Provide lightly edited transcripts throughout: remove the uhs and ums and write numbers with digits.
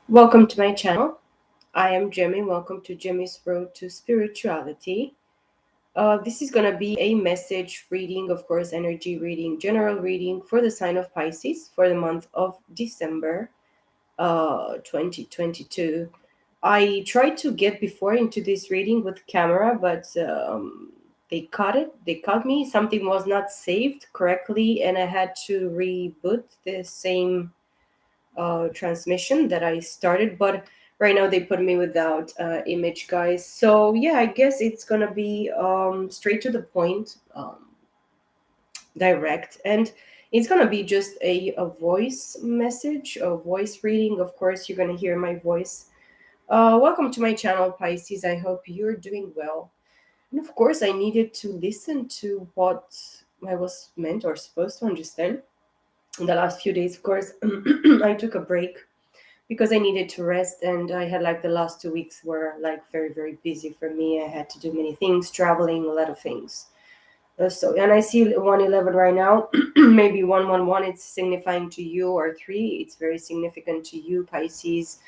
Welcome to my channel. I am Jimmy. Welcome to Jimmy's Road to Spirituality. This is going to be a message reading, of course, energy reading, general reading for the sign of Pisces for the month of December 2022. I tried to get before into this reading with camera, but they caught it. They caught me. Something was not saved correctly, and I had to reboot the same transmission that I started, but right now they put me without image, guys. So yeah, I guess it's gonna be straight to the point, direct, and it's gonna be just a voice message, a voice reading. Of course, you're gonna hear my voice. Welcome to my channel, Pisces. I hope you're doing well. And of course, I needed to listen to what I was meant or supposed to understand. In the last few days, of course, I took a break because I needed to rest, and I had like the last 2 weeks were like very, very busy for me. I had to do many things, traveling, a lot of things. And I see 111 right now, maybe 111, it's signifying to you, or three, it's very significant to you, Pisces.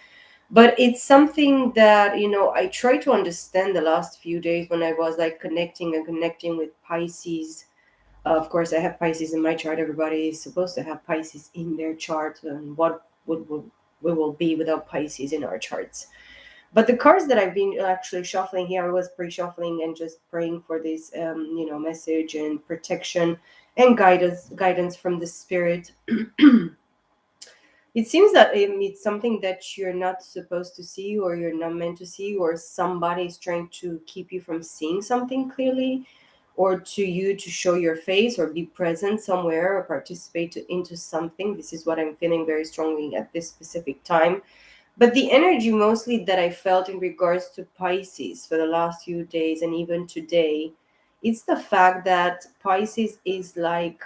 But it's something that, I try to understand the last few days when I was like connecting with Pisces. Of course, I have Pisces in my chart. Everybody is supposed to have Pisces in their chart. And what would we will be without Pisces in our charts? But the cards that I've been actually shuffling here, I was pre-shuffling and just praying for this, message and protection and guidance from the spirit. It seems that it's something that you're not supposed to see, or you're not meant to see, or somebody is trying to keep you from seeing something clearly, or to you to show your face or be present somewhere or participate into something. This is what I'm feeling very strongly at this specific time. But the energy mostly that I felt in regards to Pisces for the last few days and even today, it's the fact that Pisces is like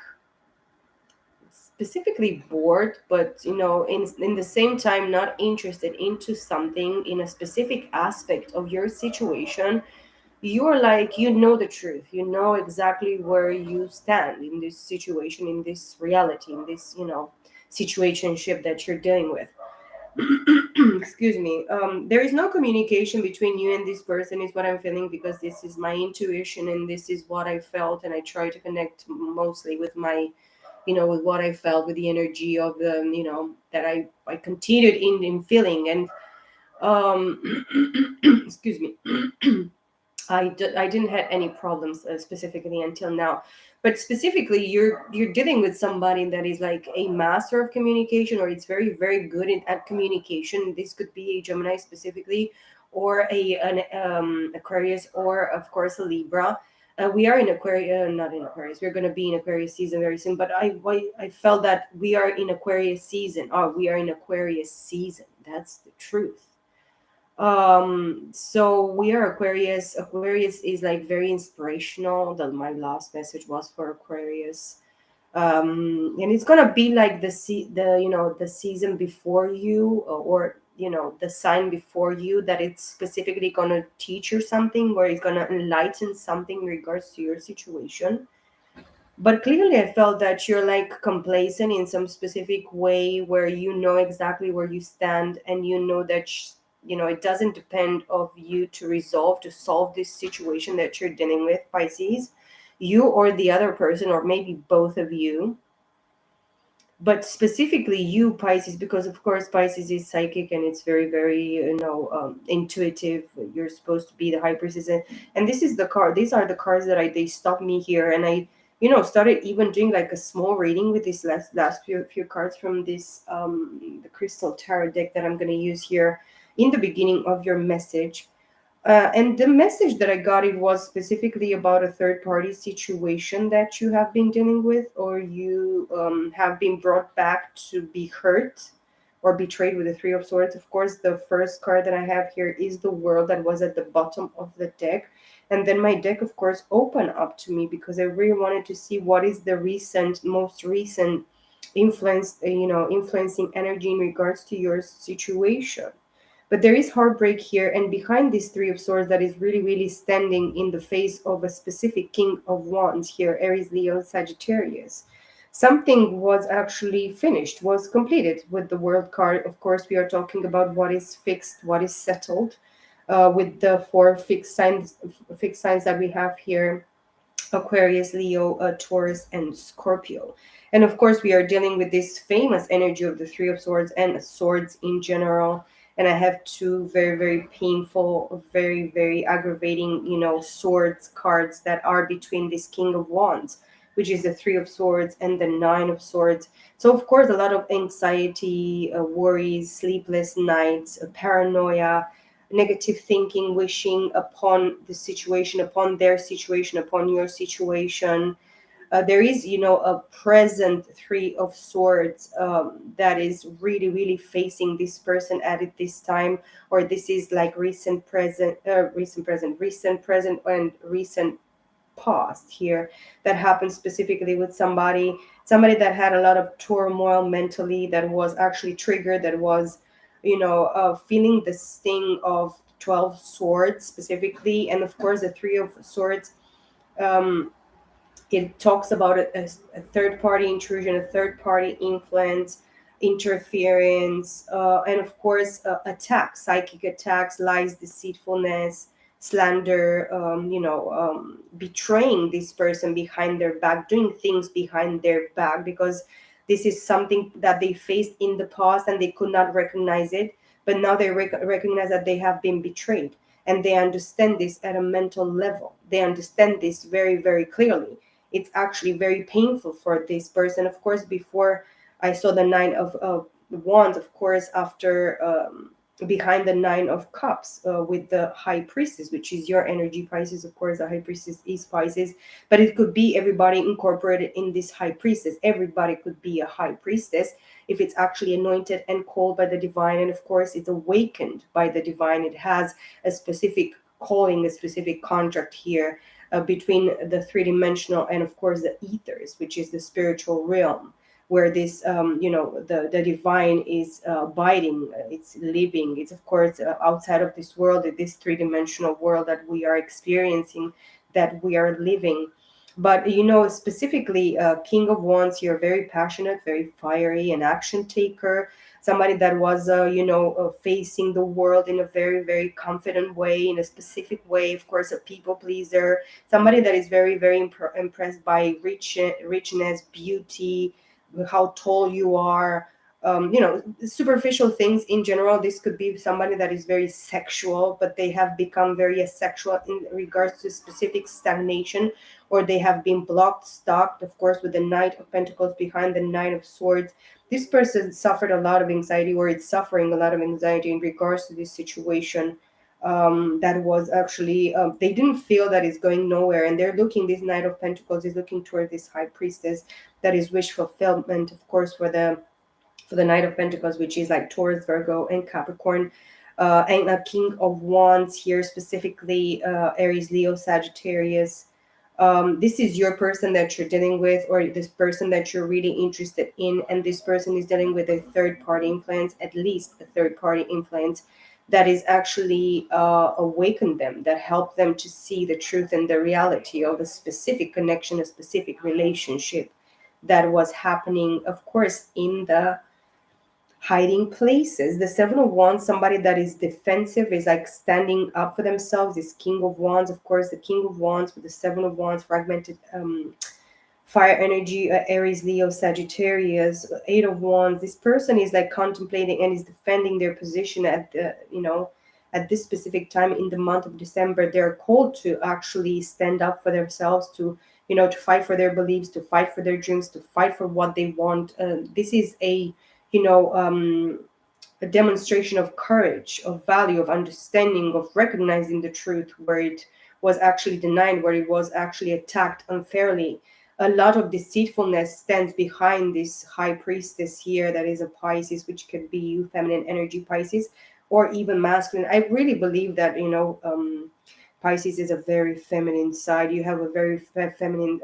specifically bored, but in the same time not interested into something in a specific aspect of your situation. You're like, the truth, exactly where you stand in this situation, in this reality, in this situationship that you're dealing with. Excuse me. There is no communication between you and this person, is what I'm feeling, because this is my intuition and this is what I felt, and I try to connect mostly with my, with what I felt, with the energy of the, that I continued in feeling. And excuse me. I didn't have any problems specifically until now, but specifically you're dealing with somebody that is like a master of communication, or it's very, very good at communication. This could be a Gemini specifically, or an Aquarius, or of course a Libra. We are in Aquarius, not in Aquarius. We're going to be in Aquarius season very soon. But I felt that we are in Aquarius season. Oh, we are in Aquarius season. That's the truth. So we are Aquarius is like very inspirational. That my last message was for Aquarius. And it's gonna be like the season before you, or the sign before you, that it's specifically gonna teach you something, where it's gonna enlighten something in regards to your situation. But clearly I felt that you're like complacent in some specific way, where you know exactly where you stand, and you know that it doesn't depend of you to solve this situation that you're dealing with, Pisces. You or the other person, or maybe both of you, but specifically you, Pisces, because of course Pisces is psychic, and it's very, very intuitive. You're supposed to be the high priestess, and this is the card. These are the cards that they stopped me here, and I started even doing like a small reading with these last few cards from this the crystal tarot deck that I'm going to use here in the beginning of your message. And the message that I got, it was specifically about a third party situation that you have been dealing with, or you have been brought back to be hurt or betrayed with the Three of Swords. Of course, the first card that I have here is the World, that was at the bottom of the deck. And then my deck, of course, opened up to me because I really wanted to see what is the most recent influencing energy in regards to your situation. But there is heartbreak here, and behind this Three of Swords, that is really, really standing in the face of a specific King of Wands here, Aries, Leo, Sagittarius. Something was actually finished, was completed with the World card. Of course, we are talking about what is fixed, what is settled, with the four fixed signs that we have here: Aquarius, Leo, Taurus, and Scorpio. And of course, we are dealing with this famous energy of the Three of Swords and swords in general. And I have two very, very painful, very, very aggravating, swords cards that are between this King of Wands, which is the Three of Swords, and the Nine of Swords. So, of course, a lot of anxiety, worries, sleepless nights, paranoia, negative thinking, wishing upon the situation, upon their situation, upon your situation. There is, a present Three of Swords that is really, really facing this person at it this time, or this is like recent present, and recent past here, that happened specifically with somebody that had a lot of turmoil mentally, that was actually triggered, that was, feeling the sting of 12 swords specifically. And of course, the Three of Swords, um, it talks about a third party intrusion, a third party influence, interference, and of course, attacks, psychic attacks, lies, deceitfulness, slander, betraying this person behind their back, doing things behind their back, because this is something that they faced in the past and they could not recognize it. But now they recognize that they have been betrayed, and they understand this at a mental level. They understand this very, very clearly. It's actually very painful for this person. Of course, before I saw the Nine of Wands, of course, after, behind the Nine of Cups, with the High Priestess, which is your energy, Pisces. Of course, the High Priestess is Pisces, but it could be everybody incorporated in this High Priestess. Everybody could be a High Priestess if it's actually anointed and called by the divine, and of course, it's awakened by the divine. It has a specific calling, a specific contract here, between the three-dimensional and of course the ethers, which is the spiritual realm, where this, the divine is abiding, it's living. It's of course, outside of this world, this three-dimensional world that we are experiencing, that we are living. But specifically, King of Wands, you're very passionate, very fiery, an action taker, somebody that was, facing the world in a very, very confident way, in a specific way. Of course, a people pleaser, somebody that is very, very impressed by richness, beauty, how tall you are, superficial things in general. This could be somebody that is very sexual, but they have become very asexual in regards to specific stagnation, or they have been blocked, stopped, of course, with the Knight of Pentacles behind the Knight of Swords. This person suffered a lot of anxiety, or it's suffering a lot of anxiety in regards to this situation. That was actually, they didn't feel that it's going nowhere, and they're looking, this Knight of Pentacles is looking toward this High Priestess, that is wish fulfillment, of course, for the Knight of Pentacles, which is like Taurus, Virgo, and Capricorn. And a King of Wands here, specifically, Aries, Leo, Sagittarius. This is your person that you're dealing with, or this person that you're really interested in, and this person is dealing with a third party influence, at least a third party influence, that is actually, awakened them, that helped them to see the truth and the reality of a specific connection, a specific relationship that was happening, of course, in the hiding places. The Seven of Wands, somebody that is defensive, is like standing up for themselves. This King of Wands, of course, the King of Wands with the Seven of Wands, fragmented, fire energy, Aries, Leo, Sagittarius, Eight of Wands. This person is like contemplating and is defending their position at the, at this specific time in the month of December. They're called to actually stand up for themselves, to, to fight for their beliefs, to fight for their dreams, to fight for what they want. This is you know, um, a demonstration of courage, of value, of understanding, of recognizing the truth where it was actually denied, where it was actually attacked unfairly. A lot of deceitfulness stands behind this High Priestess here, that is a Pisces, which could be you, feminine energy Pisces, or even masculine. I really believe that, Pisces is a very feminine side. You have a very feminine,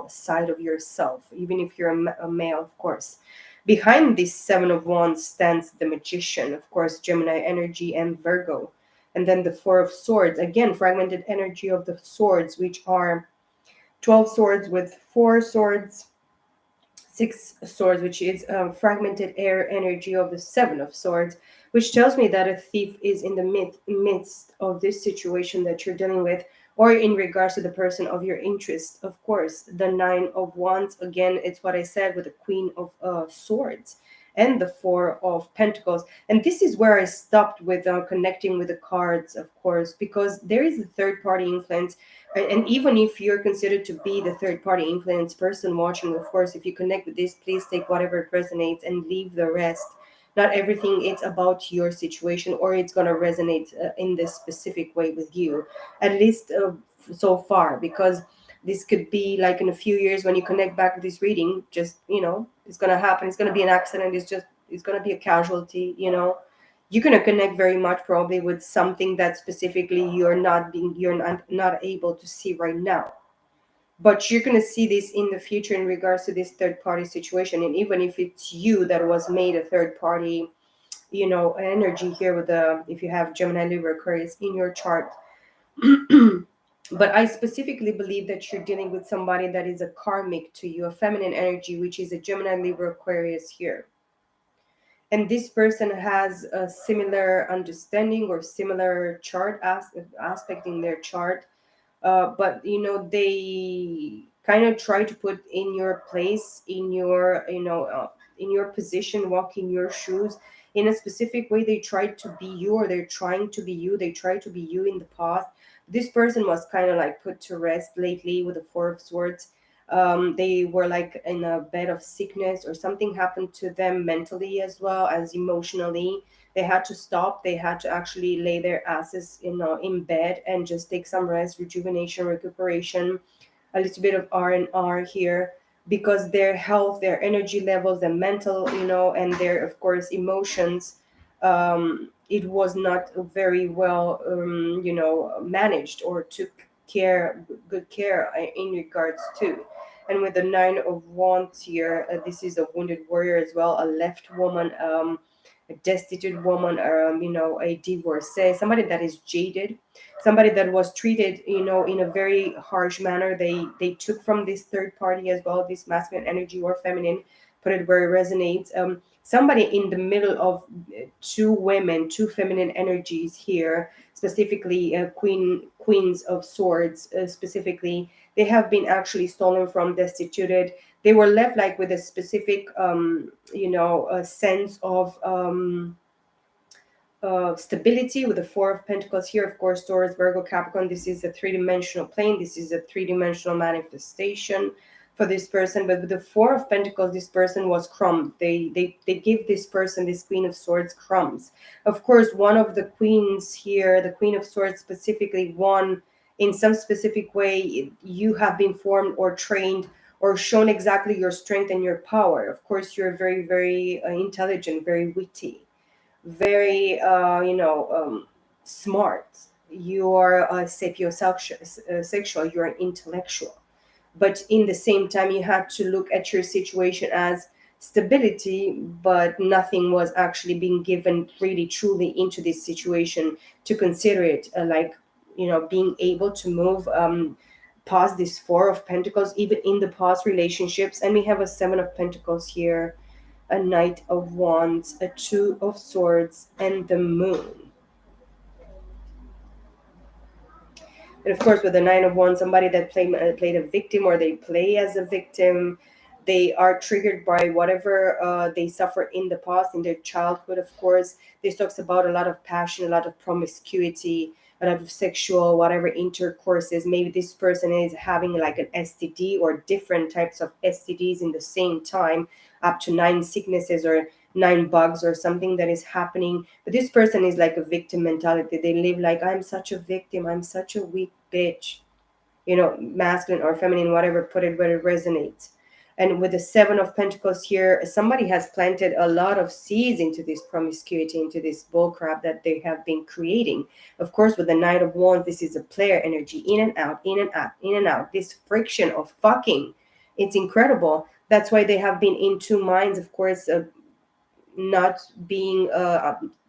side of yourself, even if you're a male, of course. Behind this Seven of Wands stands the Magician, of course, Gemini energy, and Virgo. And then the Four of Swords, again, fragmented energy of the swords, which are 12 swords with 4 swords, 6 swords, which is fragmented air energy of the Seven of Swords, which tells me that a thief is in the midst of this situation that you're dealing with, or in regards to the person of your interest. Of course, the Nine of Wands, again, it's what I said with the Queen of Swords and the Four of Pentacles. And this is where I stopped with connecting with the cards, of course, because there is a third party influence. And even if you're considered to be the third party influence person watching, of course, if you connect with this, please take whatever resonates and leave the rest. Not everything it's about your situation, or it's going to resonate in this specific way with you, at least so far, because this could be like in a few years when you connect back with this reading, just, it's going to happen. It's going to be an accident. It's going to be a casualty, you're going to connect very much probably with something that specifically you're not able to see right now, but you're going to see this in the future in regards to this third party situation. And even if it's you that was made a third party, energy here with the, if you have Gemini, Libra, Aquarius in your chart. But I specifically believe that you're dealing with somebody that is a karmic to you, a feminine energy, which is a Gemini, Libra, Aquarius here. And this person has a similar understanding or similar chart aspect in their chart, but they kind of try to put in your place, in your position, walk in your shoes in a specific way. They try to be you, or they're trying to be you. They try to be you in the past. This person was kind of like put to rest lately with the Four of Swords. They were like in a bed of sickness, or something happened to them mentally as well as emotionally. They had to stop. They had to actually lay their asses in bed and just take some rest, rejuvenation, recuperation, a little bit of R&R here, because their health, their energy levels, their mental, and their, of course, emotions, it was not very well, managed or took good care in regards to. And with the Nine of Wands here, this is a wounded warrior as well, a left woman, a destitute woman, a divorcee, somebody that is jaded, somebody that was treated, in a very harsh manner. They took from this third party as well, this masculine energy or feminine, put it where it resonates. Somebody in the middle of two women, two feminine energies here, specifically queens of swords, specifically. They have been actually stolen from, destituted. They were left like with a specific, a sense of stability with the Four of Pentacles here. Of course, Taurus, Virgo, Capricorn, this is a three-dimensional plane. This is a three-dimensional manifestation for this person. But with the Four of Pentacles, this person was crumbed. They give this person, this Queen of Swords, crumbs. Of course, one of the queens here, the Queen of Swords specifically, one in some specific way, you have been formed or trained or shown exactly your strength and your power. Of course, you're very, very intelligent, very witty, very smart. You are sapiosexual, you're an intellectual, but in the same time you had to look at your situation as stability, but nothing was actually being given really truly into this situation to consider it like being able to move past this Four of Pentacles, even in the past relationships. And we have a Seven of Pentacles here, a Knight of Wands, a Two of Swords, and the Moon. And of course, with the Nine of Wands, somebody that played a victim, or they play as a victim, they are triggered by whatever they suffer in the past, in their childhood. Of course, this talks about a lot of passion, a lot of promiscuity, a lot of sexual, whatever intercourses. Maybe this person is having like an STD or different types of STDs in the same time, up to 9 sicknesses or 9 bugs or something that is happening. But this person is like a victim mentality. They live like, I'm such a victim, I'm such a weak bitch, masculine or feminine, whatever, put it where it resonates. And with the Seven of Pentacles here, somebody has planted a lot of seeds into this promiscuity, into this bullcrap that they have been creating. Of course, with the Knight of Wands, this is a player energy, in and out, in and out, in and out. This friction of fucking, It's incredible. That's why they have been in two minds, of course, not being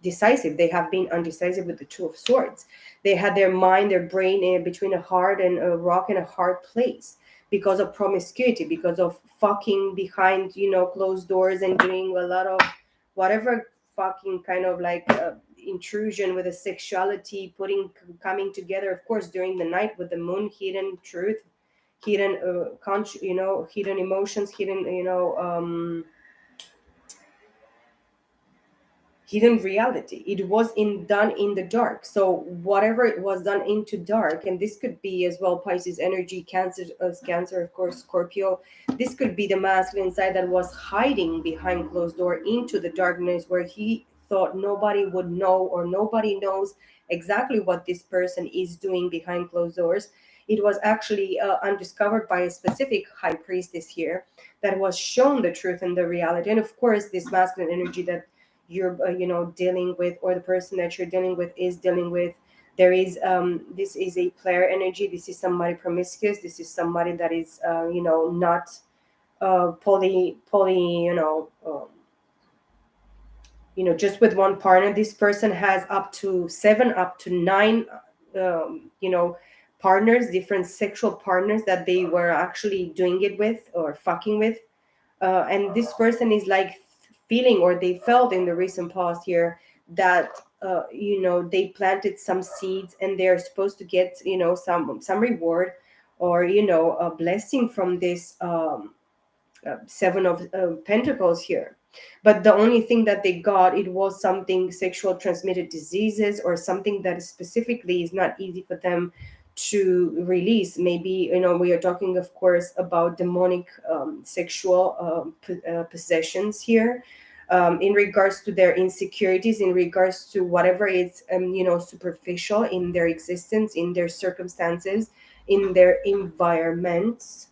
decisive. They have been undecisive with the Two of Swords. They had their mind, their brain between a hard and a rock and a hard place because of promiscuity, because of fucking behind, closed doors and doing a lot of whatever fucking kind of like intrusion with the sexuality, coming together, of course, during the night with the moon, hidden truth, hidden, hidden emotions, hidden, hidden reality. It was done in the dark. So whatever it was done into dark, and this could be as well Pisces energy, Cancer, of course, Scorpio. This could be the masculine side that was hiding behind closed door into the darkness, where he thought nobody would know, or nobody knows exactly what this person is doing behind closed doors. It was actually undiscovered by a specific high priestess here that was shown the truth and the reality. And of course, this masculine energy that you're dealing with, or the person that you're dealing with is dealing with, there is this is a player energy. This is somebody promiscuous. This is somebody that is not poly just with one partner. This person has up to 7, up to 9 partners, different sexual partners that they were actually doing it with or fucking with. And this person is like feeling, or they felt in the recent past here, that they planted some seeds and they're supposed to get some reward, or a blessing from this Seven of Pentacles here. But the only thing that they got, it was something sexual transmitted diseases, or something that specifically is not easy for them to release. Maybe we are talking, of course, about demonic sexual possessions here, in regards to their insecurities, in regards to whatever is superficial in their existence, in their circumstances, in their environments.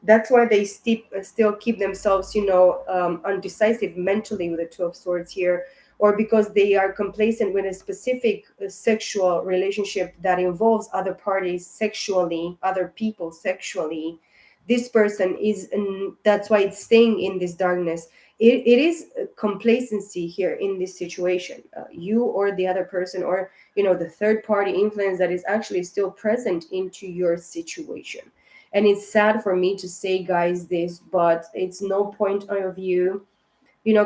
That's why they still keep themselves undecisive mentally with the Two of Swords here, or because they are complacent with a specific sexual relationship that involves other parties sexually, other people sexually. This person is, and that's why it's staying in this darkness. It is complacency here in this situation. You or the other person, or the third party influence that is actually still present into your situation. And it's sad for me to say, guys, this, but it's no point of you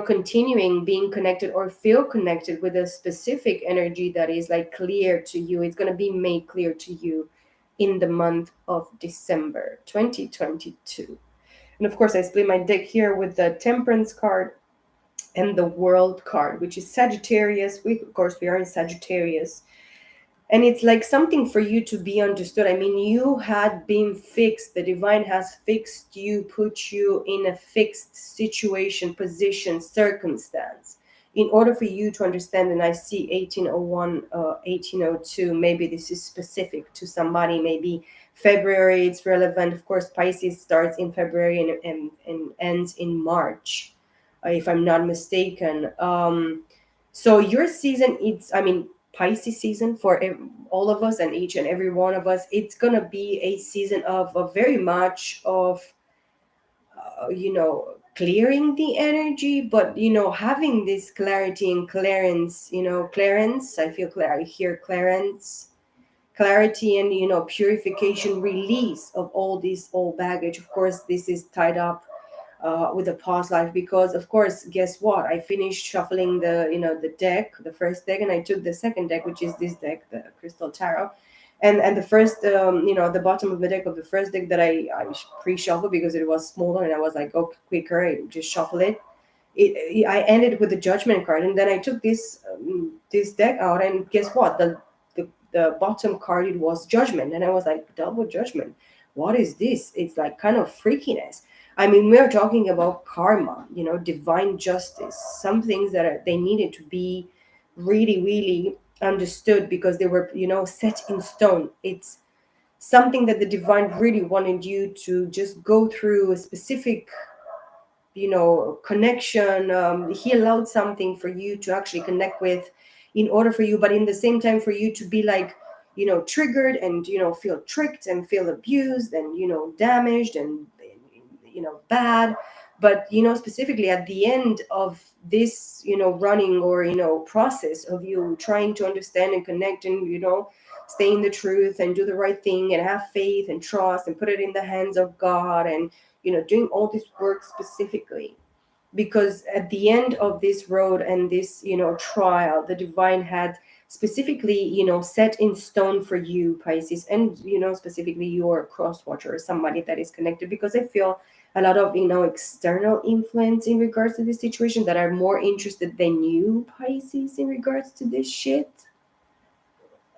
continuing being connected or feel connected with a specific energy that is like clear to you. It's going to be made clear to you in the month of December 2022. And of course, I split my deck here with the Temperance card and the World card, which is Sagittarius. Of course, we are in Sagittarius. And it's like something for you to be understood. I mean, you had been fixed. The divine has fixed you, put you in a fixed situation, position, circumstance, in order for you to understand. And I see 1801, 1802. Maybe this is specific to somebody. Maybe February, it's relevant. Of course, Pisces starts in February and ends in March, if I'm not mistaken. So your season, it's, I mean, Pisces season for all of us and each and every one of us, it's gonna be a season of very much of clearing the energy, but having this clarity and clearance. Clarence. I feel clear. I hear clarence, clarity, and purification, release of all this old baggage. Of course, this is tied up with a past life, because of course, guess what, I finished shuffling the deck, the first deck, and I took the second deck, which is this deck, the Crystal Tarot. And the first the bottom of the deck of the first deck that I pre-shuffled, because it was smaller and I was like, oh, quicker, I just shuffle it. I ended with the Judgment card, and then I took this deck out, and guess what, the bottom card, it was Judgment, and I was like, double Judgment, what is this? It's like kind of freakiness. I mean, we're talking about karma, divine justice, some things that they needed to be really, really understood, because they were, set in stone. It's something that the divine really wanted you to just go through a specific, connection. He allowed something for you to actually connect with, in order for you, but in the same time, for you to be like, triggered, and feel tricked, and feel abused, and damaged, and bad. But specifically at the end of this running or process of you trying to understand and connect and stay in the truth and do the right thing and have faith and trust and put it in the hands of God, and doing all this work specifically, because at the end of this road and this trial, the divine had specifically set in stone for you, Pisces, and specifically your cross watcher or somebody that is connected, because I feel a lot of external influence in regards to this situation that are more interested than you, Pisces, in regards to this shit.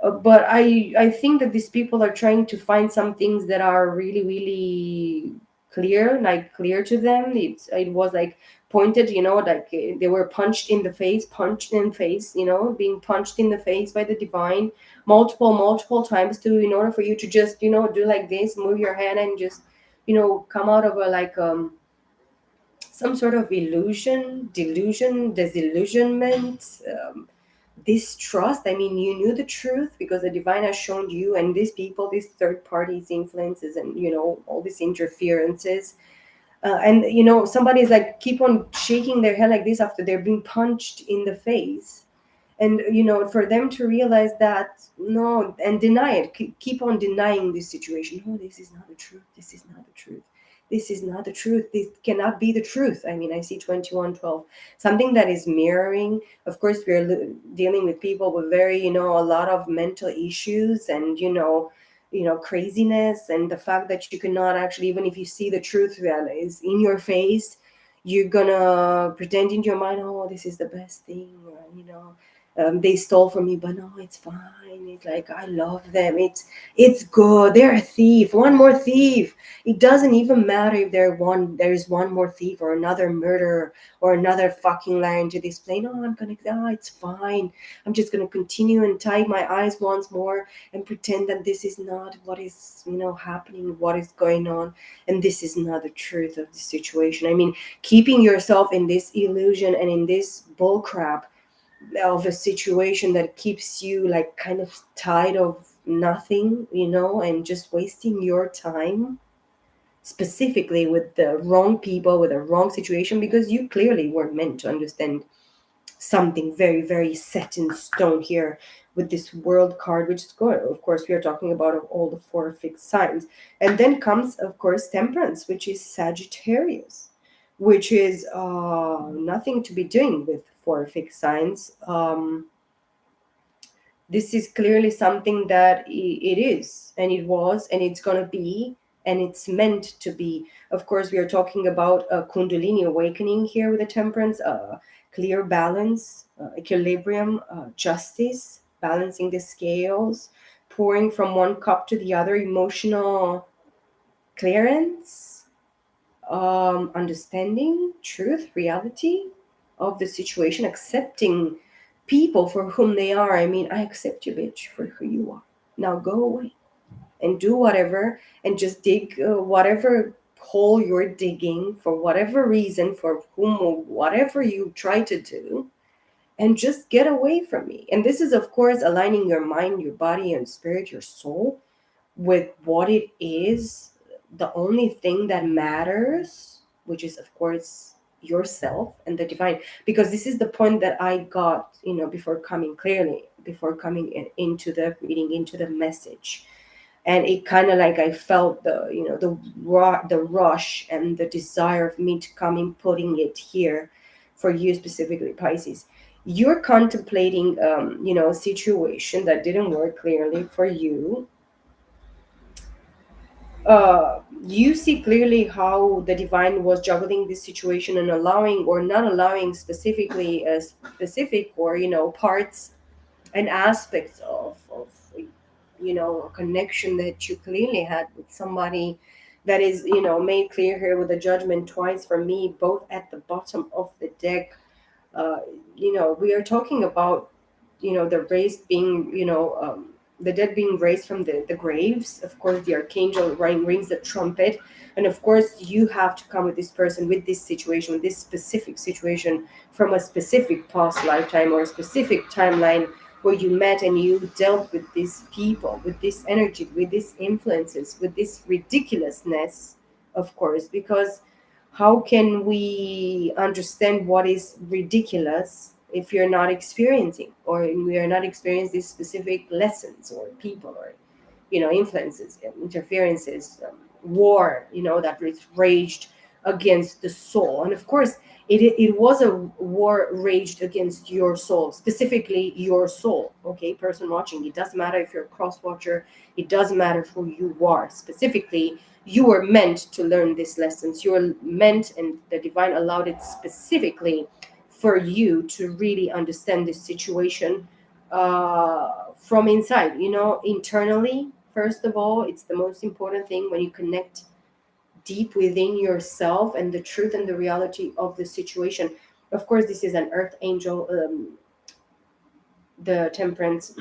But I think that these people are trying to find some things that are really really clear, like clear to them. It was like pointed, like they were punched in face, being punched in the face by the divine multiple times, to in order for you to just do like this, move your hand, and just come out of a like some sort of illusion, delusion, disillusionment, distrust. I mean, you knew the truth because the divine has shown you, and these people, these third parties influences, and all these interferences, and somebody is like keep on shaking their head like this after they're being punched in the face, and for them to realize that no, and deny it, keep on denying this situation. No, this is not the truth, this is not the truth, this is not the truth, this cannot be the truth. I mean, I see 2112, something that is mirroring. Of course, we're dealing with people with very a lot of mental issues, and craziness, and the fact that you cannot actually, even if you see the truth that is in your face, you're gonna pretend in your mind, oh, this is the best thing, they stole from me, but no, it's fine. It's like I love them. It's good. They're a thief. One more thief. It doesn't even matter if there's one more thief or another murderer or another fucking liar into this plane. No, I'm gonna. No, it's fine. I'm just gonna continue and tie my eyes once more and pretend that this is not what is happening, what is going on, and this is not the truth of the situation. I mean, keeping yourself in this illusion and in this bullcrap of a situation that keeps you like kind of tired of nothing, and just wasting your time, specifically with the wrong people, with the wrong situation, because you clearly weren't meant to understand something very very set in stone here with this world card, which is good. Of course, we are talking about all the four fixed signs, and then comes of course temperance, which is Sagittarius, which is nothing to be doing with four fixed signs. This is clearly something that it is, and it was, and it's going to be, and it's meant to be. Of course, we are talking about a kundalini awakening here with the temperance, clear balance, equilibrium, justice, balancing the scales, pouring from one cup to the other, emotional clearance, understanding truth, reality of the situation, accepting people for whom they are. I mean, I accept you, bitch, for who you are. Now go away and do whatever, and just dig whatever hole you're digging for whatever reason, for whom or whatever you try to do, and just get away from me. And this is, of course, aligning your mind, your body, and spirit, your soul with what it is, the only thing that matters, which is of course yourself and the divine. Because this is the point that I got, before coming clearly, before coming into the reading, into the message. And it kind of like I felt the the rush and the desire of me to come in, putting it here for you specifically, Pisces. You're contemplating a situation that didn't work clearly for you. You see clearly how the divine was juggling this situation and allowing or not allowing specifically a specific or parts and aspects of a connection that you clearly had with somebody that is made clear here with the judgment twice for me, both at the bottom of the deck. uh, we are talking about the raised being, the dead being raised from the graves. Of course, the archangel rings the trumpet, and of course, you have to come with this person, with this situation, with this specific situation from a specific past lifetime or a specific timeline where you met and you dealt with these people, with this energy, with these influences, with this ridiculousness, of course, because How can we understand what is ridiculous if you're not experiencing, or we are not experiencing these specific lessons or people, or influences, interferences, war, that is raged against the soul. And of course, it was a war raged against your soul, specifically your soul. Okay, person watching, it doesn't matter if you're a cross watcher, it doesn't matter who you are. Specifically, you were meant to learn these lessons. You were meant, and the divine allowed it specifically for you to really understand this situation from inside, internally. First of all, it's the most important thing when you connect deep within yourself and the truth and the reality of the situation. Of course, this is an earth angel, the temperance.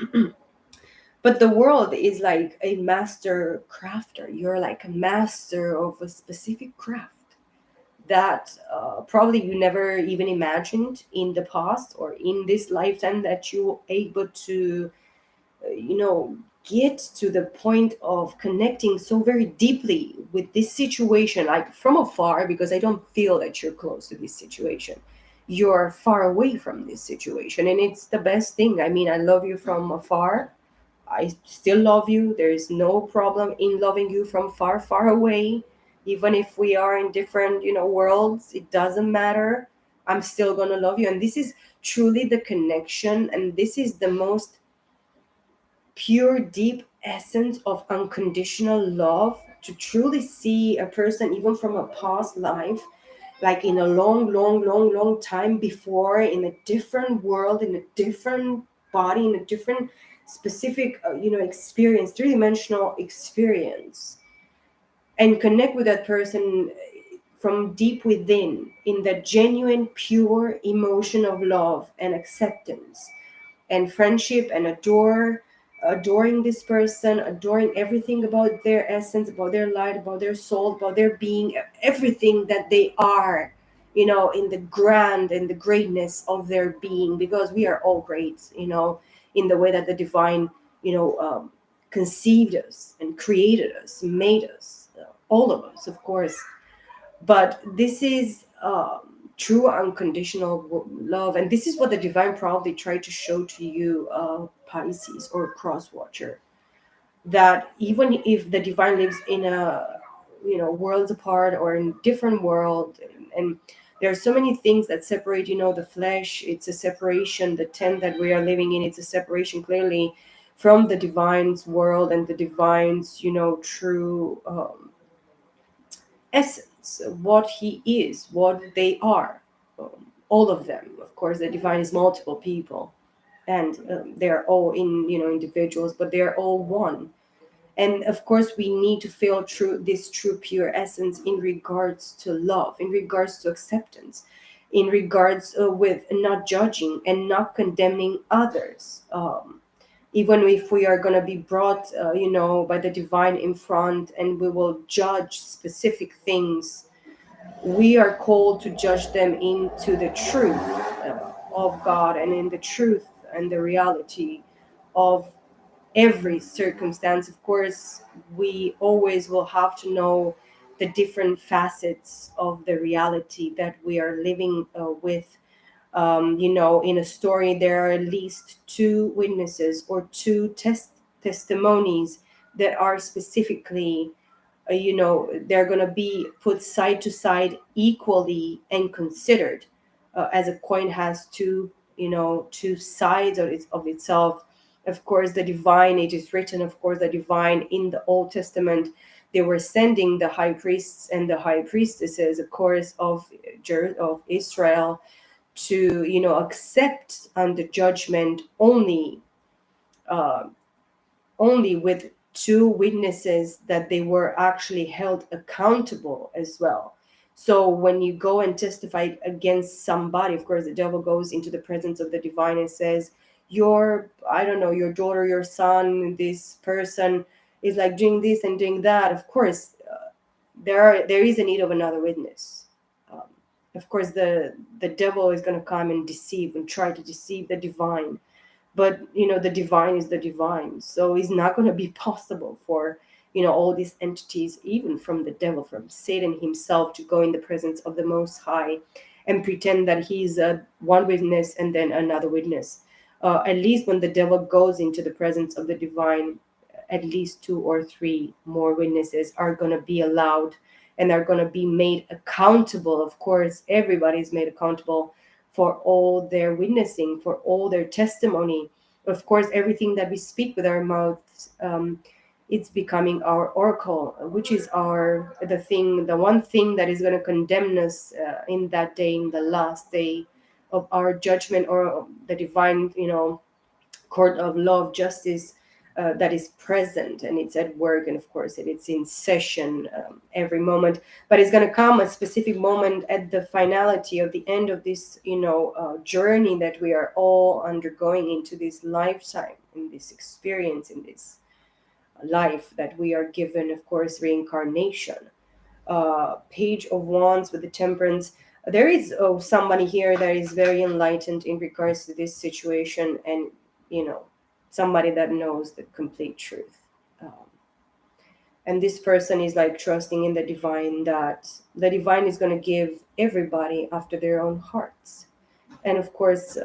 But the world is like a master crafter. You're like a master of a specific craft that probably you never even imagined in the past or in this lifetime, that you able to you know get to the point of connecting so very deeply with this situation, like from afar, because I don't feel that you're close to this situation. You're far away from this situation, and it's the best thing. I mean, I love you from afar. I still love you. There is no problem in loving you from far, far away. Even if we are in different, worlds, it doesn't matter. I'm still gonna love you. And this is truly the connection, and this is the most pure, deep essence of unconditional love, to truly see a person even from a past life, like in a long, long, long, long time before, in a different world, in a different body, in a different specific, experience, three-dimensional experience, and connect with that person from deep within in the genuine, pure emotion of love and acceptance and friendship, and adoring this person, adoring everything about their essence, about their light, about their soul, about their being, everything that they are, in the grand and the greatness of their being, because we are all great, in the way that the divine, you know um, conceived us and created us, made us, all of us, of course. But this is true unconditional love, and this is what the divine probably tried to show to you, Pisces or cross watcher, that even if the divine lives in a, worlds apart or in different world, and there are so many things that separate, the flesh, it's a separation, the tent that we are living in, it's a separation clearly from the divine's world and the divine's, true essence, what he is, what they are. All of them, of course, the divine is multiple people, and they're all in, individuals, but they're all one. And of course, we need to feel true, this true pure essence in regards to love, in regards to acceptance, in regards with not judging and not condemning others. Even if we are going to be brought, by the divine in front, and we will judge specific things, we are called to judge them into the truth of God, and in the truth and the reality of every circumstance. Of course, we always will have to know the different facets of the reality that we are living with. In a story, there are at least two witnesses or two testimonies that are specifically, they're going to be put side to side equally and considered, as a coin has two sides of itself. Of course, the divine, it is written, of course, the divine in the Old Testament, they were sending the high priests and the high priestesses, of course, of Israel, to accept under judgment uh, only with two witnesses, that they were actually held accountable as well. So when you go and testify against somebody, of course, the devil goes into the presence of the divine and says, your, I don't know, your daughter, your son, this person is like doing this and doing that. Of course, there is a need of another witness. Um, of course, the devil is going to come and deceive and try to deceive the divine, but the divine is the divine, so it's not going to be possible for all these entities, even from the devil, from Satan himself, to go in the presence of the Most High and pretend that he's one witness and then another witness. At least when the devil goes into the presence of the divine, at least two or three more witnesses are going to be allowed and are going to be made accountable. Of course, everybody's made accountable for all their witnessing, for all their testimony. Of course, everything that we speak with our mouths, it's becoming our oracle, which is the one thing that is going to condemn us in that day, in the last day of our judgment, or the divine, court of law of justice that is present, and it's at work, and of course it's in session every moment. But it's going to come a specific moment at the finality of the end of this journey that we are all undergoing into this lifetime, in this experience, in this life that we are given, of course, reincarnation. Page of Wands with the Temperance. There is somebody here that is very enlightened in regards to this situation, and you know, somebody that knows the complete truth. And this person is like trusting in the divine, that the divine is going to give everybody after their own hearts. And of course,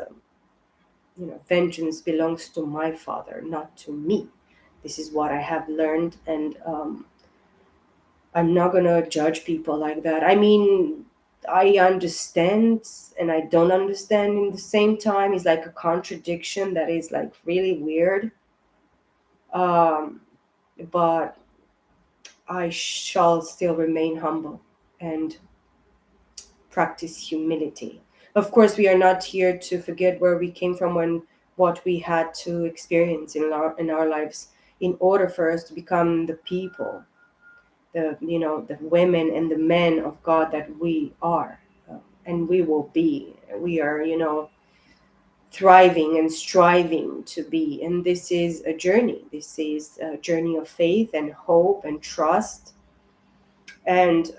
vengeance belongs to my Father, not to me. This is what I have learned, and I'm not gonna judge people like that. I mean, I understand and I don't understand in the same time. It's like a contradiction that is like really weird. Um, but I shall still remain humble and practice humility. Of course, we are not here to forget where we came from, when what we had to experience in our lives, in order for us to become the people, the women and the men of God that we are, and we will be. We are thriving and striving to be, and this is a journey. This is a journey of faith and hope and trust, and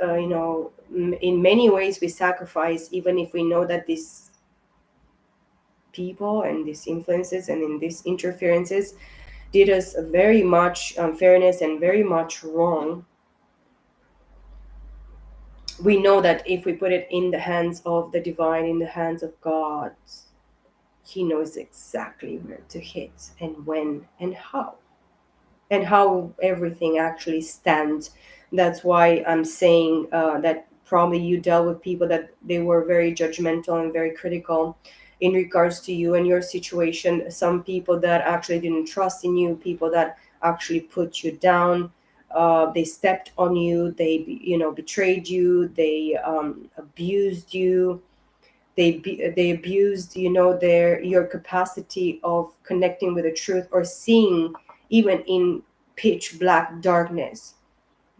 in many ways we sacrifice, even if we know that these people and these influences and in these interferences did us very much unfairness and very much wrong. We know that if we put it in the hands of the divine, in the hands of God, he knows exactly where to hit and when and how everything actually stands. That's why I'm saying that probably you dealt with people that they were very judgmental and very critical in regards to you and your situation. Some people that actually didn't trust in you, people that actually put you down. They stepped on you. They, betrayed you. They abused you. They abused, their your capacity of connecting with the truth, or seeing even in pitch black darkness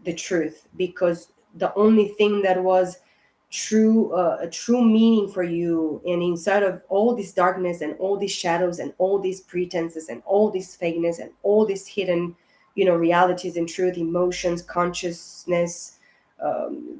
the truth, because the only thing that was true, a true meaning for you, and inside of all this darkness and all these shadows and all these pretenses and all this fakeness and all these hidden realities and truth, emotions, consciousness,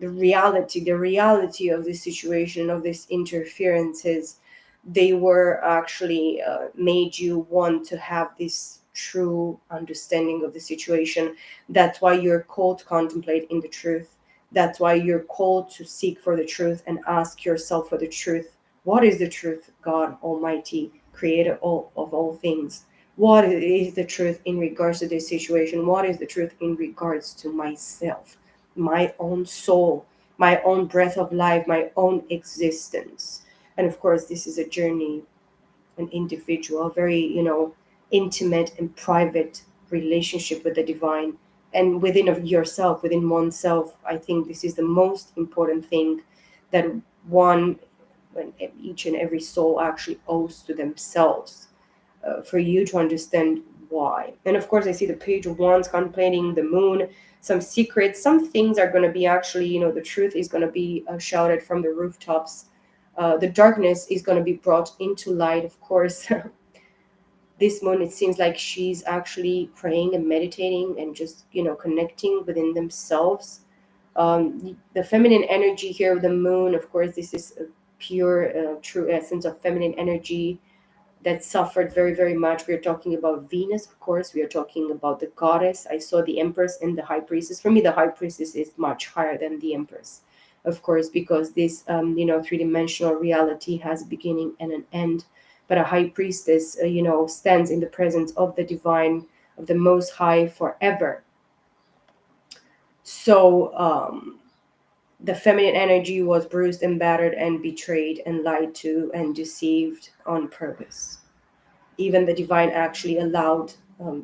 the reality of this situation, of this interferences, they were actually made you want to have this true understanding of the situation. That's why you're called to contemplate in the truth. That's why you're called to seek for the truth and ask yourself for the truth. What is the truth, God Almighty, creator of all things? What is the truth in regards to this situation? What is the truth in regards to myself, my own soul, my own breath of life, my own existence? And of course, this is a journey, an individual, very, intimate and private relationship with the divine, and within of yourself, within oneself. I think this is the most important thing that one, when each and every soul actually owes to themselves, for you to understand why. And of course, I see the Page of Wands contemplating the moon. Some secrets, some things are going to be actually, the truth is going to be shouted from the rooftops. The darkness is going to be brought into light, of course. This moon, it seems like she's actually praying and meditating and just, connecting within themselves. The feminine energy here of the moon, of course, this is a pure, true essence of feminine energy that suffered very, very much. We are talking about Venus, of course. We are talking about the goddess. I saw the Empress and the High Priestess. For me, the High Priestess is much higher than the Empress, of course, because this, three-dimensional reality has a beginning and an end. But a High Priestess, stands in the presence of the divine, of the Most High forever. So, the feminine energy was bruised and battered and betrayed and lied to and deceived on purpose. Even the divine actually allowed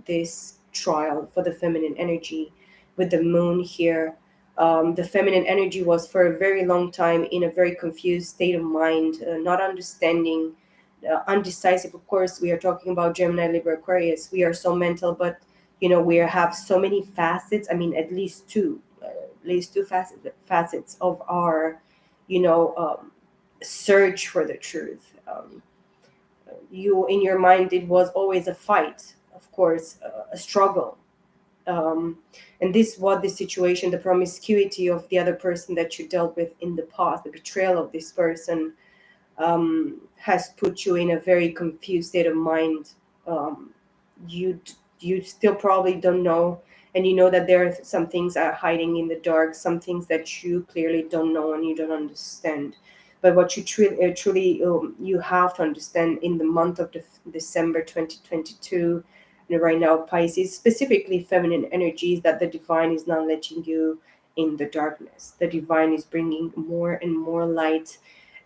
this trial for the feminine energy with the moon here. The feminine energy was for a very long time in a very confused state of mind, not understanding, undecisive. Of course, we are talking about Gemini, Libra, Aquarius. We are so mental, but we have so many facets. I mean, at least two facets of our, you know, um, search for the truth. You in your mind, it was always a fight, of course, a struggle. um, and this what the situation, the promiscuity of the other person that you dealt with in the past, the betrayal of this person, has put you in a very confused state of mind. um, you you still probably don't know, and you know that there are some things are hiding in the dark, some things that you clearly don't know and you don't understand. But what you truly, you have to understand in the month of December 2022, and right now Pisces, specifically feminine energies, that the divine is not letting you in the darkness. The divine is bringing more and more light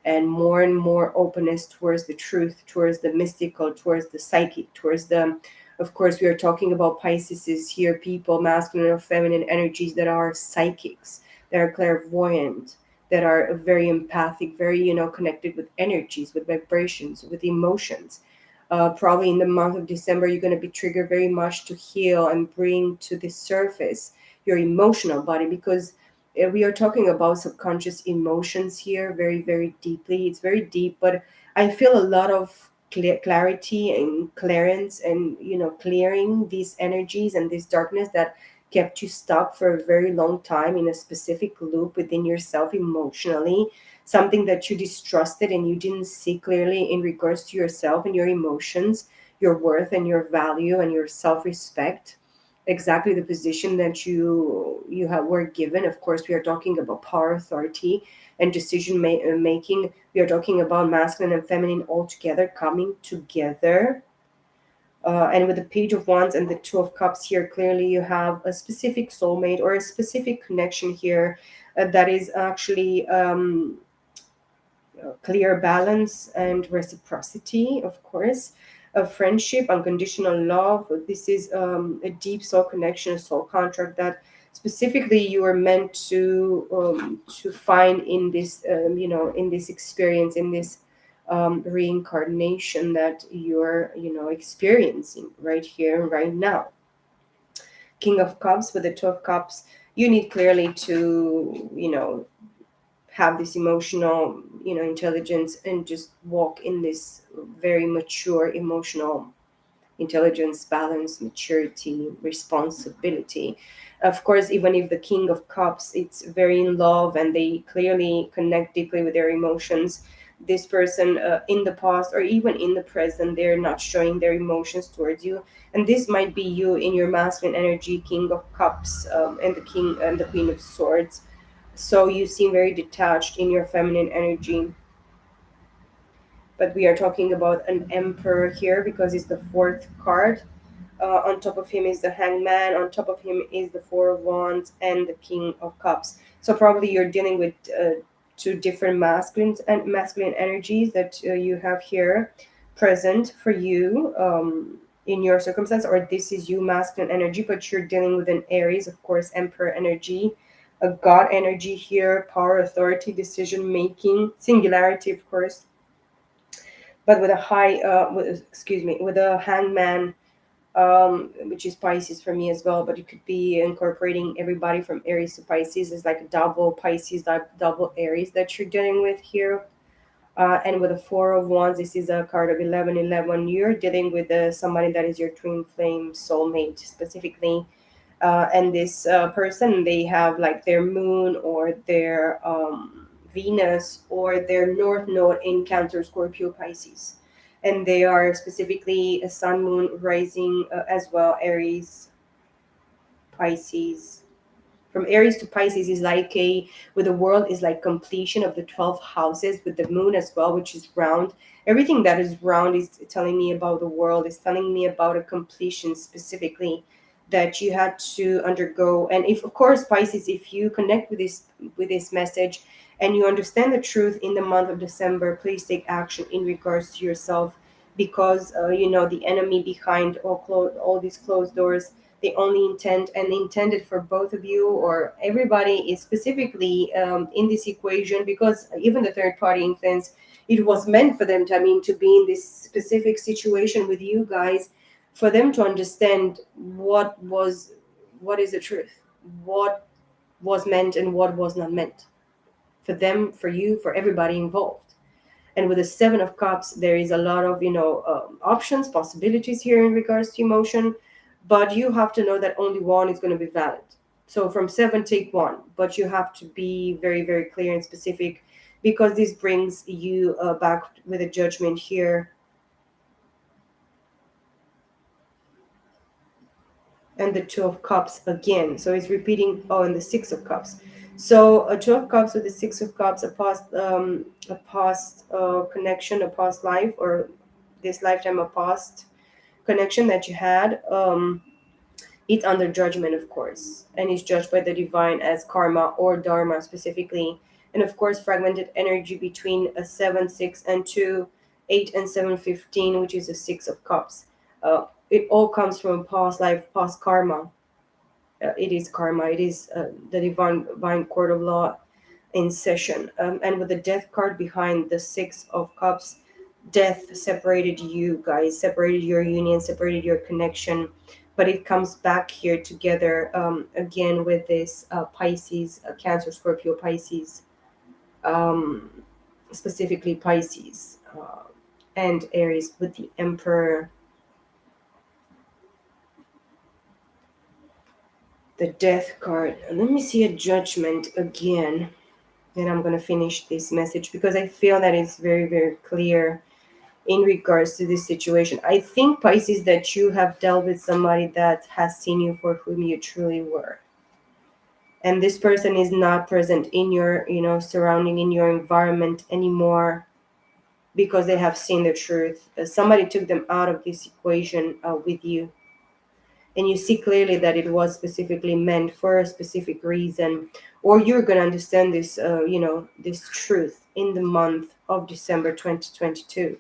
and more openness towards the truth, towards the mystical, towards the psychic, towards the, of course, we are talking about Pisces is here, people, masculine or feminine energies that are psychics, that are clairvoyant, that are very empathic, very, connected with energies, with vibrations, with emotions. Probably in the month of December, you're going to be triggered very much to heal and bring to the surface your emotional body, because we are talking about subconscious emotions here very, very deeply. It's very deep, but I feel a lot of clarity and clearance, and clearing these energies and this darkness that kept you stuck for a very long time in a specific loop within yourself emotionally, something that you distrusted and you didn't see clearly in regards to yourself and your emotions, your worth and your value and your self-respect, exactly the position that were given. Of course, we are talking about power, authority, and making. We are talking about masculine and feminine all together, coming together. And with the Page of Wands and the Two of Cups here, clearly you have a specific soulmate or a specific connection here, that is actually, clear balance and reciprocity, of course, of friendship, unconditional love. This is, a deep soul connection, a soul contract that specifically you are meant to find in this, in this experience, in this, reincarnation that you're, experiencing right here, right now. King of Cups with the Two of Cups, you need clearly to, have this emotional, intelligence, and just walk in this very mature emotional intelligence, balance, maturity, responsibility. Of course, even if the King of Cups, it's very in love and they clearly connect deeply with their emotions, this person, in the past or even in the present, they're not showing their emotions towards you. And this might be you in your masculine energy, King of Cups, and the King and the Queen of Swords. So you seem very detached in your feminine energy, but we are talking about an emperor here because it's the fourth card. On top of him is the hangman. On top of him is the four of wands and the king of cups. So probably you're dealing with, two different masculine energies that, you have here present for you, in your circumstance, or this is you masculine energy, but you're dealing with an Aries, of course, emperor energy, a god energy here, power, authority, decision making, singularity, of course, but with a excuse me, with a hangman, which is Pisces for me as well, but it could be incorporating everybody from Aries to Pisces. Is like a double Pisces, double Aries that you're dealing with here. And with a Four of Wands, this is a card of 1111. You're dealing with, somebody that is your twin flame soulmate specifically. And this, person, they have like their moon or their, Venus or their North Node in Cancer, Scorpio, Pisces. and they are specifically a sun, moon, rising, as well, Aries, Pisces. From Aries to Pisces is like a, with the world is like completion of the 12 houses, with the moon as well, which is round. Everything that is round is telling me about the world, is telling me about a completion specifically that you had to undergo. And if, of course, Pisces, if you connect with this message and you understand the truth in the month of December, please take action in regards to yourself, because the enemy behind all these closed doors, they only intend and intended for both of you, or everybody is specifically in this equation, because even the third party influence, it was meant for them to, to be in this specific situation with you guys, for them to understand what is the truth, what was meant and what was not meant, for them, for you, for everybody involved. And with the Seven of Cups, there is a lot of options, possibilities here in regards to emotion, but you have to know that only one is going to be valid. So from seven, take one, but you have to be very, very clear and specific, because this brings you back with a judgment here, and the Two of Cups again. So it's repeating. Oh, and the Six of Cups. So a Two of Cups with the Six of Cups, a past connection, a past life, or this lifetime, a past connection that you had. It's under judgment, of course, and is judged by the divine as karma or dharma specifically. And of course, fragmented energy between a 7, 6, and 2, 8, and 7, 15, which is a Six of Cups. It all comes from past life, past karma. It is karma, it is the divine court of law in session. And with the death card behind the Six of Cups, death separated you guys, separated your union, separated your connection, but it comes back here together again with this Pisces, Cancer, Scorpio, Pisces, um, specifically Pisces, and Aries with the Emperor, the Death card. Let me see a Judgment again. Then I'm going to finish this message, because I feel that it's very, very clear in regards to this situation. I think, Pisces, that you have dealt with somebody that has seen you for whom you truly were. And this person is not present in your, surrounding, in your environment anymore, because they have seen the truth. Somebody took them out of this equation with you. And you see clearly that it was specifically meant for a specific reason, or you're going to understand this, this truth in the month of December 2022.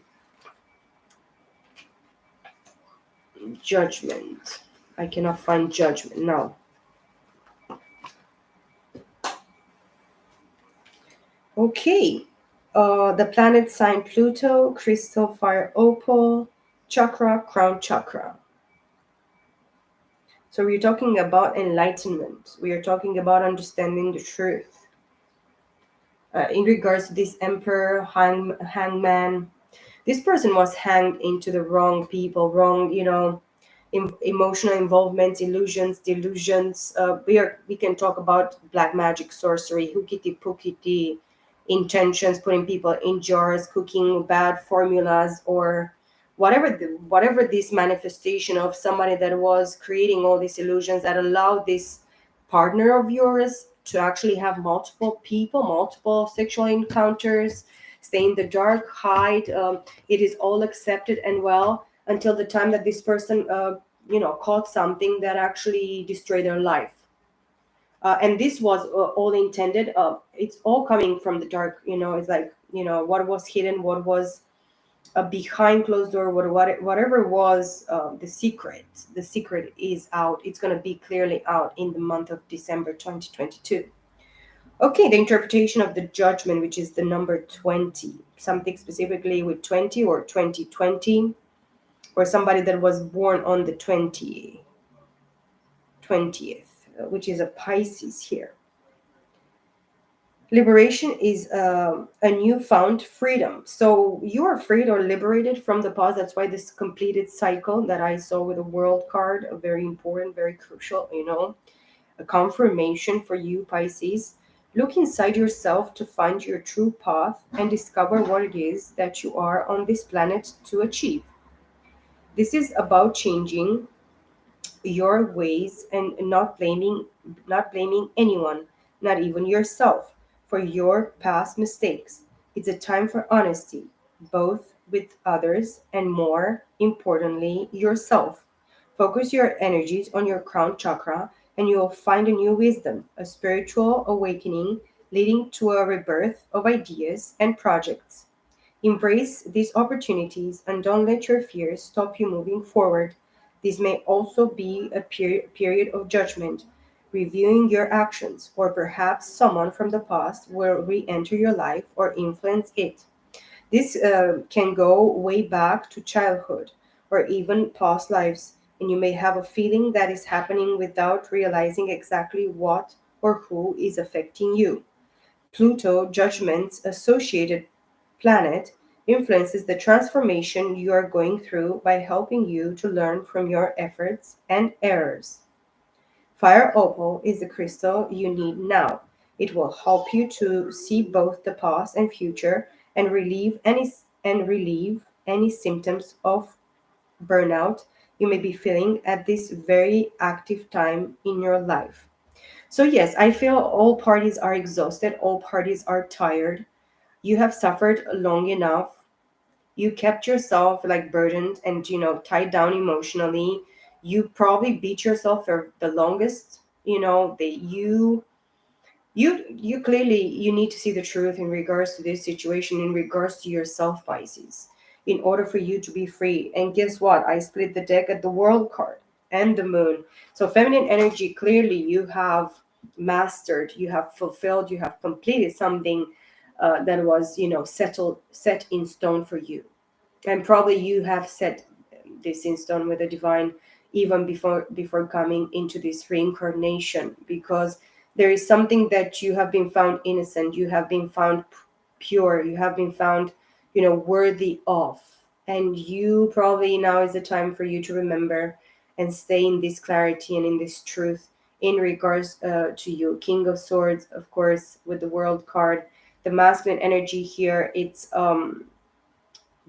Judgment. I cannot find judgment now. Okay. The planet sign Pluto, crystal fire opal, chakra, crown chakra. So we're talking about enlightenment. We are talking about understanding the truth. In regards to this emperor, hangman, this person was hanged into the wrong people, wrong, emotional involvements, illusions, delusions. We can talk about black magic, sorcery, hookity pookity, intentions, putting people in jars, cooking bad formulas, or whatever this manifestation of somebody that was creating all these illusions that allowed this partner of yours to actually have multiple people, multiple sexual encounters, stay in the dark, hide. It is all accepted and well until the time that this person caught something that actually destroyed their life. And this was all intended. It's all coming from the dark. It's like, what was hidden, what was behind closed door, whatever was the secret is out. It's going to be clearly out in the month of December 2022. Okay, the interpretation of the judgment, which is the number 20, something specifically with 20 or 2020, or somebody that was born on the 20th, which is a Pisces here. Liberation is a newfound freedom. So you are freed or liberated from the past. That's why this completed cycle that I saw with the world card, a very important, very crucial, a confirmation for you, Pisces. Look inside yourself to find your true path and discover what it is that you are on this planet to achieve. This is about changing your ways and not blaming anyone, not even yourself, for your past mistakes. It's a time for honesty, both with others and, more importantly, yourself. Focus your energies on your crown chakra and you will find a new wisdom, a spiritual awakening leading to a rebirth of ideas and projects. Embrace these opportunities and don't let your fears stop you moving forward. This may also be a period of judgment, reviewing your actions, or perhaps someone from the past will re enter your life or influence it. This can go way back to childhood or even past lives, and you may have a feeling that is happening without realizing exactly what or who is affecting you. Pluto, Judgment's associated planet, influences the transformation you are going through by helping you to learn from your efforts and errors. Fire opal is the crystal you need now. It will help you to see both the past and future and relieve any symptoms of burnout you may be feeling at this very active time in your life. So yes, I feel all parties are exhausted, all parties are tired. You have suffered long enough. You kept yourself like burdened and tied down emotionally. You probably beat yourself for the longest. That you clearly you need to see the truth in regards to this situation, in regards to yourself, Pisces, in order for you to be free. And guess what? I split the deck at the world card and the moon. So feminine energy, clearly you have mastered, you have fulfilled, you have completed something that was settled, set in stone for you. And probably you have set this in stone with the divine even before coming into this reincarnation, because there is something that you have been found innocent, you have been found pure, you have been found worthy of. And you probably now is the time for you to remember and stay in this clarity and in this truth in regards to you. King of Swords, of course, with the World card, the masculine energy here, it's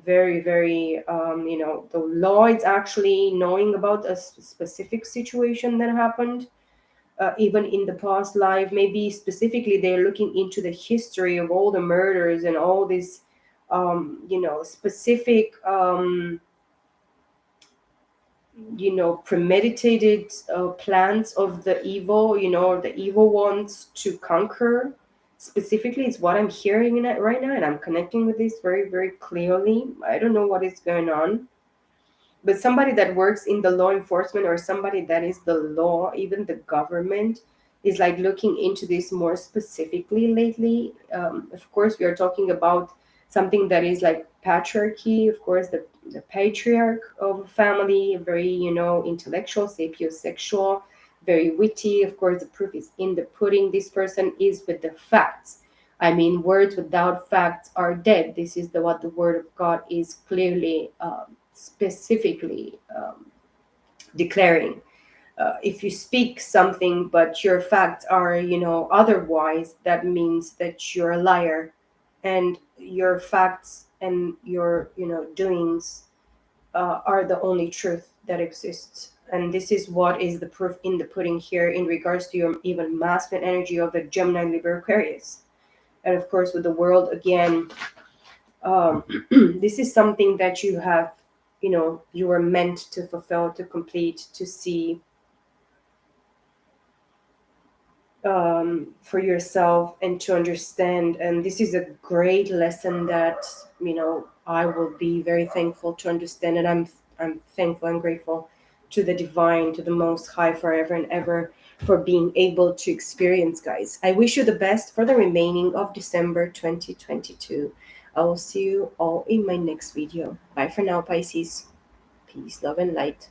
very very the law is actually knowing about a specific situation that happened even in the past life. Maybe specifically they're looking into the history of all the murders and all these specific premeditated plans of the evil, the evil ones to conquer. Specifically is what I'm hearing in it right now, and I'm connecting with this very very clearly. I don't know what is going on, but somebody that works in the law enforcement or somebody that is the law, even the government, is like looking into this more specifically lately. Of course we are talking about something that is like patriarchy, of course the patriarch of a family, very intellectual, sapiosexual, very witty. Of course the proof is in the pudding. This person is with the facts. I mean, words without facts are dead. This is what the word of God is clearly specifically declaring. If you speak something but your facts are otherwise, that means that you're a liar, and your facts and your doings are the only truth that exists. And this is what is the proof in the pudding here in regards to your even masculine energy of the Gemini, Libra, Aquarius. And of course with the world again, um, this is something that you have, you were meant to fulfill, to complete, to see for yourself and to understand. And this is a great lesson that I will be very thankful to understand. And I'm thankful and grateful to the divine, to the most high, forever and ever, for being able to experience, guys. I wish you the best for the remaining of December 2022. I will see you all in my next video. Bye for now, Pisces. Peace, love, and light.